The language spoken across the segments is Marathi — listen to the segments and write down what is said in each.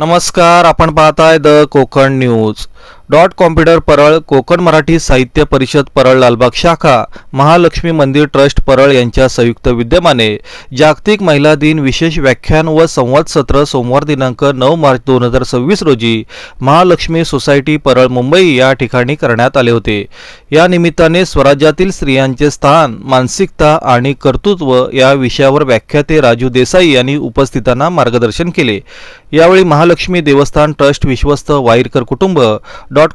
नमस्कार, आपण पाहताय the Konkan news. Computer Parel, Konkan Marathi साहित्य परिषद परळ लालबाग शाखा, महालक्ष्मी मंदिर ट्रस्ट परळ यांच्या संयुक्त विद्यमाने जागतिक महिला दिन विशेष व्याख्यान व संवाद सत्र सोमवार दिनांक 9 मार्च 2026 रोजी महालक्ष्मी सोसायटी परळ मुंबई या ठिकाणी करण्यात आले होते. या निमित्ताने स्वराज्यातील स्त्रियांचे स्थान, मानसिकता आणि कर्तृत्व या विषयावर व्याख्याते राजू देसाई यांनी उपस्थितांना मार्गदर्शन केले. यावेळी महालक्ष्मी देवस्थान ट्रस्ट विश्वस्त वाईरकर कुटुंब,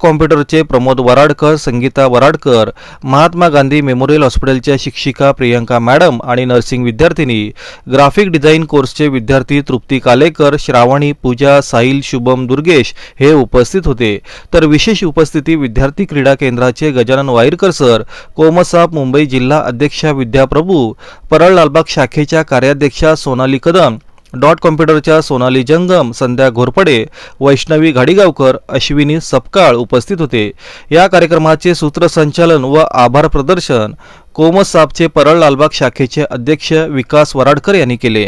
कॉम्प्युटरचे प्रमोद वराडकर, संगीता वराडकर, महात्मा गांधी मेमोरियल हॉस्पिटलच्या शिक्षिका प्रियंका मॅडम आणि नर्सिंग विद्यार्थिनी, ग्राफिक डिझाईन कोर्सचे विद्यार्थी तृप्ती कालेकर, श्रावणी, पूजा, साहिल, शुभम, दुर्गेश हे उपस्थित होते. तर विशेष उपस्थिती विद्यार्थी क्रीडा केंद्राचे गजानन वाईरकर सर, कोमसाप मुंबई जिल्हा अध्यक्षा विद्या प्रभू, परळ लालबाग शाखेच्या कार्याध्यक्षा सोनाली कदम, कॉम्प्युटरच्या सोनाली जंगम, संध्या घोरपडे, वैष्णवी घाडीगावकर, अश्विनी सपकाळ उपस्थित होते. या कार्यक्रमाचे सूत्रसंचालन व आभार प्रदर्शन कोमसापचे परळ लालबाग शाखेचे अध्यक्ष विकास वराडकर यांनी केले.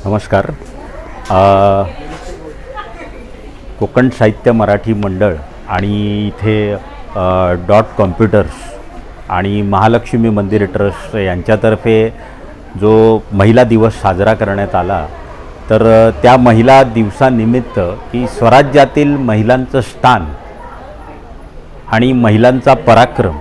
नमस्कार. कोकण साहित्य मराठी मंडळ आणि इथे कॉम्प्युटर्स आणि महालक्ष्मी मंदिर ट्रस्ट यांच्यातर्फे जो महिला दिवस साजरा करण्यात आला, तर त्या महिला दिवसानिमित्त की स्वराज्यातील महिलांचं स्थान आणि महिलांचा पराक्रम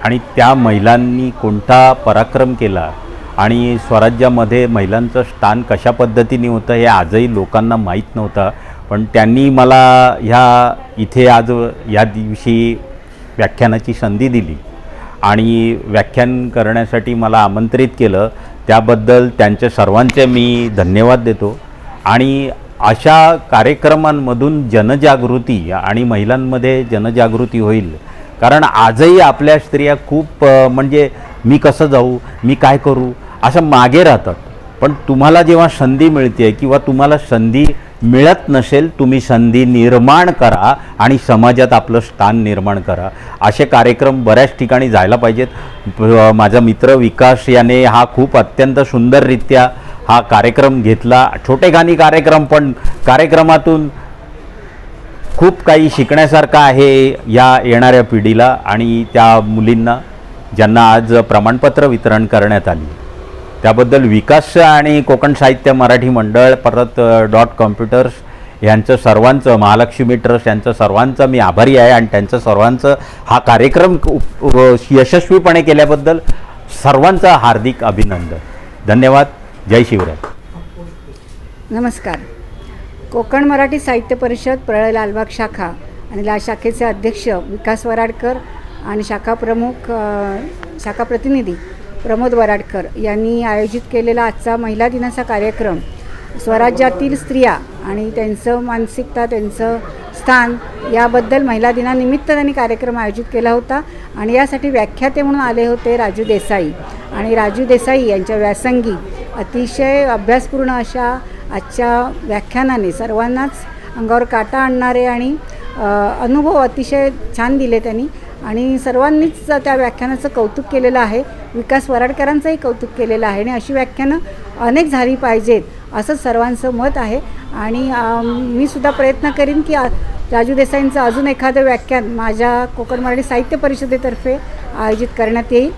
आणि त्या महिलांनी कोणता पराक्रम केला आणि स्वराज्यामध्ये महिलांचं स्थान कशा पद्धतीने होतं हे आजही लोकांना माहीत नव्हतं. पण त्यांनी मला इथे आज या दिवशी व्याख्यानाची संधी दिली आणि व्याख्यान करण्यासाठी मला आमंत्रित केलं. त्याबद्दल त्यांचे सर्वांचे मी धन्यवाद देतो. आणि अशा कार्यक्रमांमधून जनजागृती आणि महिलांमध्ये जनजागृती होईल. कारण आजही आपल्या स्त्रिया खूप म्हणजे मी कसं जाऊ, मी काय करू असं मागे राहतात. पण तुम्हाला जेव्हा संधी मिळते किंवा तुम्हाला संधी मिळत नसेल, तुम्ही संधी निर्माण करा आणि समाजात आपलं स्थान निर्माण करा. असे कार्यक्रम बऱ्याच ठिकाणी जायला पाहिजेत. माझा मित्र विकास याने हा खूप अत्यंत सुंदररित्या हा कार्यक्रम घेतला. छोटेखानी कार्यक्रम, पण कार्यक्रमातून खूप काही शिकण्यासारखं आहे या येणाऱ्या पिढीला आणि त्या मुलींना ज्यांना आज प्रमाणपत्र वितरण करण्यात आली. त्याबद्दल विकास आणि कोकण साहित्य मराठी मंडळ, परत कॉम्प्युटर्स यांचं सर्वांचं, महालक्ष्मी ट्रस्ट यांचं सर्वांचं मी आभारी आहे. आणि त्यांचं सर्वांचं हा कार्यक्रम यशस्वीपणे केल्याबद्दल सर्वांचं हार्दिक अभिनंदन. धन्यवाद. जय शिवराय. नमस्कार. कोकण मराठी साहित्य परिषद परळ लालबाग शाखा आणि शाखेचे अध्यक्ष विकास वराडकर आणि शाखा प्रतिनिधी प्रमोद वराडकर यांनी आयोजित केलेला आजचा महिला दिनाचा कार्यक्रम स्वराज्यातील स्त्रिया आणि त्यांचं मानसिकता, त्यांचं स्थान याबद्दल महिला दिनानिमित्त त्यांनी कार्यक्रम आयोजित केला होता. आणि यासाठी व्याख्याते म्हणून आले होते राजू देसाई. आणि राजू देसाई यांच्या व्यासंगी अतिशय अभ्यासपूर्ण अशा आजच्या व्याख्यानाने सर्वांनाच अंगावर काटा आणणारे आणि अनुभव अतिशय छान दिले त्यांनी. आणि सर्वांनीच त्या व्याख्यानाचं कौतुक केलेलं आहे. विकास वराडकरांचंही कौतुक केलेलं आहे. आणि अशी व्याख्यानं अनेक झाली पाहिजेत असं सर्वांचं मत आहे. आणि मी सुद्धा प्रयत्न करीन की राजू देसाईंचं अजून एखादं व्याख्यान माझ्या कोकण मराठी साहित्य परिषदेतर्फे आयोजित करण्यात येईल.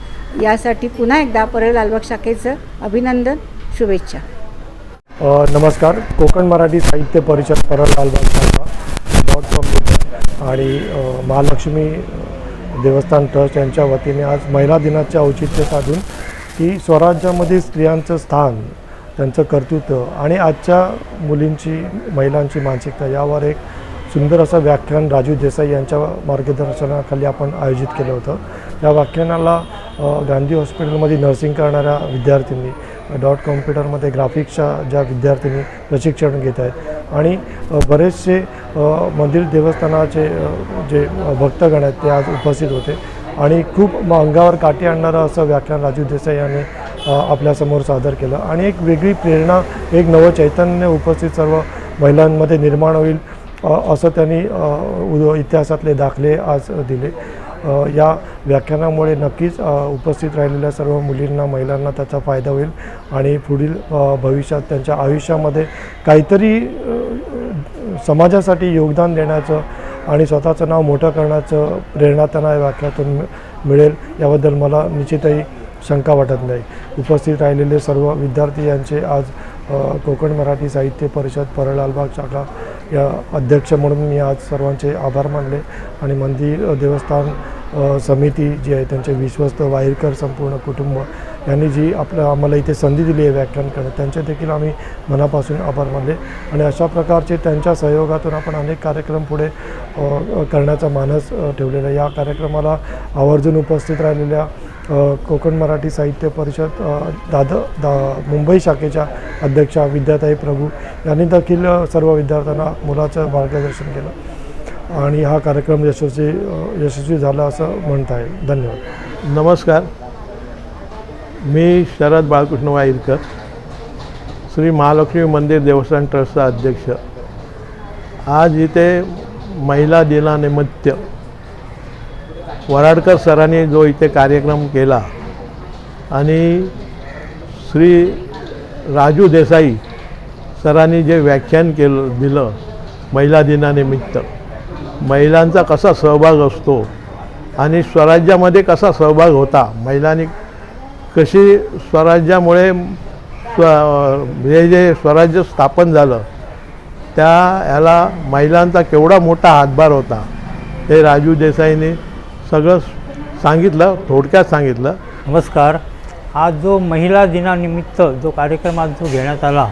यासाठी पुन्हा एकदा परळ लालबाग शाखेचं अभिनंदन, शुभेच्छा. नमस्कार. कोकण मराठी साहित्य परिषद परळ लालबाग शाखा, कॉम्प्युटर आणि महालक्ष्मी देवस्थान ट्रस्ट यांच्या वतीने आज महिला दिनाचे औचित्य साधून की स्वराज्यामध्ये स्त्रियांचं स्थान, त्यांचं कर्तृत्व आणि आजच्या मुलींची, महिलांची मानसिकता यावर एक सुंदर असं व्याख्यान राजू देसाई यांच्या मार्गदर्शनाखाली आपण आयोजित केलं होतं. या व्याख्यानाला गांधी हॉस्पिटलमध्ये नर्सिंग करणाऱ्या विद्यार्थिनी, कॉम्प्युटरमध्ये ग्राफिक्सच्या ज्या विद्यार्थिनी प्रशिक्षण घेत आहेत आणि बरेचसे मंदिर देवस्थानाचे जे भक्तगण आहेत ते आज उपस्थित होते. आणि खूप अंगावर काठी आणणारं असं व्याख्यान राजू देसाई यांनी आपल्यासमोर सादर केलं. आणि एक वेगळी प्रेरणा, एक नवं चैतन्य उपस्थित सर्व महिलांमध्ये निर्माण होईल असं त्यांनी इतिहासातले दाखले आज दिले. या व्याख्यानामुळे नक्कीच उपस्थित राहिलेल्या सर्व मुलींना महिलांना त्याचा फायदा होईल आणि पुढील भविष्यात त्यांच्या आयुष्यामध्ये काहीतरी समाजासाठी योगदान देण्याचं आणि स्वतःचं नाव मोठं करण्याचं प्रेरणा त्यांना या व्याख्यानातून मिळेल याबद्दल मला निश्चितही शंका वाटत नाही. उपस्थित राहिलेले सर्व विद्यार्थी यांचे आज कोकण मराठी साहित्य परिषद परळ लालबाग शाखा या अध्यक्ष म्हणून मी आज सर्वांचे आभार मानले आणि मंदिर देवस्थान समिती जी आहे त्यांचे विश्वस्त वाहिरकर संपूर्ण कुटुंब यांनी जी आम्हाला इथे संधी दिली आहे व्याख्यान करण्यात त्यांचे देखील आम्ही मनापासून आभार मानले आणि अशा प्रकारचे त्यांच्या सहयोगातून आपण अनेक कार्यक्रम पुढे करण्याचा मानस ठेवलेला आहे. या कार्यक्रमाला आवर्जून उपस्थित राहिलेल्या कोकण मराठी साहित्य परिषद मुंबई शाखेच्या अध्यक्षा विद्याताई प्रभू यांनी देखील सर्व विद्यार्थ्यांना मुलाचं मार्गदर्शन केलं आणि हा कार्यक्रम यशस्वी झाला असं म्हणता येईल. धन्यवाद. नमस्कार, मी शरद बाळकृष्ण वाईरकर, श्री महालक्ष्मी मंदिर देवस्थान ट्रस्टचा अध्यक्ष. आज इथे महिला दिनानिमित्त वराडकर सरांनी जो इथे कार्यक्रम केला आणि श्री राजू देसाई सरांनी जे व्याख्यान दिलं महिला दिनानिमित्त, महिलांचा कसा सहभाग असतो आणि स्वराज्यामध्ये कसा सहभाग होता, महिलांनी कशी स्वराज्यामुळे हे जे स्वराज्य स्थापन झालं त्या याला महिलांचा केवढा मोठा हातभार होता हे राजू देसाईंनी सगळं सांगितलं, थोडक्यात सांगितलं. नमस्कार. आज जो महिला दिनानिमित्त जो कार्यक्रम आज जो घेण्यात आला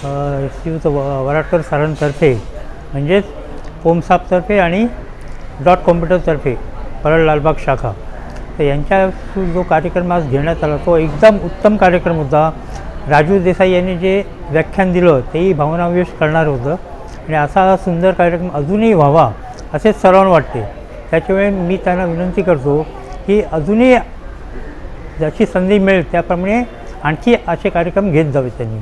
श्रीयुत वराडकर सरांतर्फे म्हणजेच ओमसापतर्फे आणि डॉट कॉम्प्युटरतर्फे परळ लालबाग शाखा, तर यांच्या जो कार्यक्रम आज घेण्यात आला तो एकदम उत्तम कार्यक्रम होता. राजू देसाई यांनी जे व्याख्यान दिलं तेही भावनाविश करणार होतं आणि असा सुंदर कार्यक्रम अजूनही व्हावा असेच सर्वांना वाटते. त्याच्यामुळे मी त्यांना विनंती करतो की अजूनही जशी संधी मिळेल त्याप्रमाणे आणखी असे कार्यक्रम घेत जावे त्यांनी.